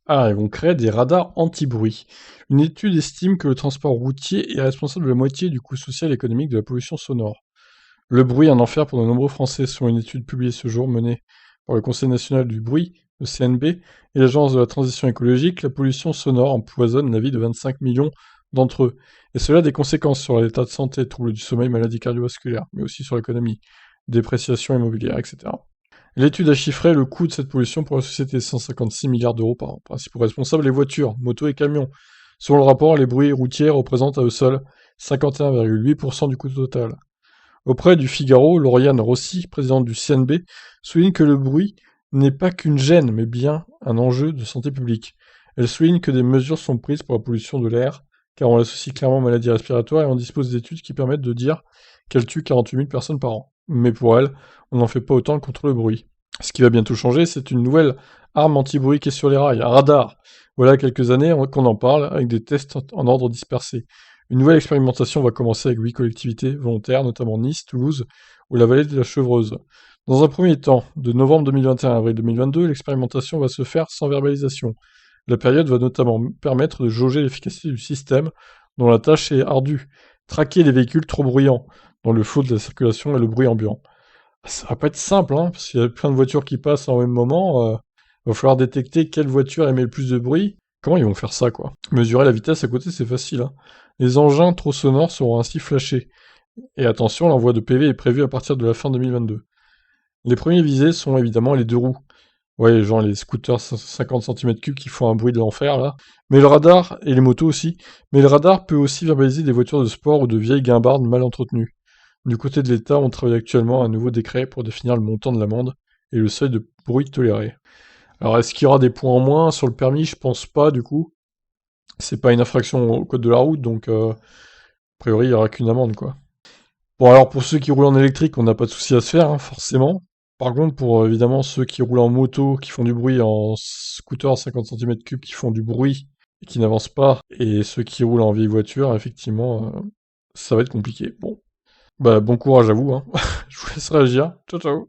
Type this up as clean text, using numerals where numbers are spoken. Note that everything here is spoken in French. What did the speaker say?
Ah, ils vont créer des radars anti-bruit. Une étude estime que le transport routier est responsable de la moitié du coût social et économique de la pollution sonore. Le bruit, un enfer pour de nombreux Français, selon une étude publiée ce jour menée par le Conseil national du bruit, le CNB, et l'Agence de la transition écologique. La pollution sonore empoisonne la vie de 25 millions d'entre eux. Et cela a des conséquences sur l'état de santé, troubles du sommeil, maladies cardiovasculaires, mais aussi sur l'économie, dépréciation immobilière, etc. L'étude a chiffré le coût de cette pollution pour la société, 156 milliards d'euros par an. Principaux responsables, les voitures, motos et camions. Selon le rapport, les bruits routiers représentent à eux seuls 51,8% du coût total. Auprès du Figaro, Lauriane Rossi, présidente du CNB, souligne que le bruit n'est pas qu'une gêne, mais bien un enjeu de santé publique. Elle souligne que des mesures sont prises pour la pollution de l'air, car on l'associe clairement aux maladies respiratoires et on dispose d'études qui permettent de dire qu'elle tue 48 000 personnes par an. Mais pour elle, on n'en fait pas autant contre le bruit. Ce qui va bientôt changer, c'est une nouvelle arme anti-bruit qui est sur les rails, un radar. Voilà quelques années qu'on en parle, avec des tests en ordre dispersé. Une nouvelle expérimentation va commencer avec 8 collectivités volontaires, notamment Nice, Toulouse ou la vallée de la Chevreuse. Dans un premier temps, de novembre 2021 à avril 2022, l'expérimentation va se faire sans verbalisation. La période va notamment permettre de jauger l'efficacité du système, dont la tâche est ardue. Traquer les véhicules trop bruyants, dans le flot de la circulation et le bruit ambiant. Ça va pas être simple, hein, parce qu'il y a plein de voitures qui passent en même moment. Va falloir détecter quelle voiture émet le plus de bruit. Comment ils vont faire ça, quoi? Mesurer la vitesse à côté, c'est facile, hein. Les engins trop sonores seront ainsi flashés. Et attention, l'envoi de PV est prévu à partir de la fin 2022. Les premiers visés sont évidemment les deux roues. Ouais, genre les scooters 50 cm3 qui font un bruit de l'enfer, là. Mais le radar, et les motos aussi, mais le radar peut aussi verbaliser des voitures de sport ou de vieilles guimbardes mal entretenues. Du côté de l'État, on travaille actuellement à un nouveau décret pour définir le montant de l'amende et le seuil de bruit toléré. Alors, est-ce qu'il y aura des points en moins sur le permis? Je pense pas, du coup. C'est pas une infraction au code de la route, donc a priori, il y aura qu'une amende, quoi. Bon, alors pour ceux qui roulent en électrique, on n'a pas de souci à se faire, hein, forcément. Par contre, pour évidemment ceux qui roulent en moto, qui font du bruit, en scooter 50 cm3 qui font du bruit et qui n'avancent pas, et ceux qui roulent en vieille voiture, effectivement, ça va être compliqué. Bon, bah bon courage à vous, hein. Je vous laisse réagir. Ciao, ciao.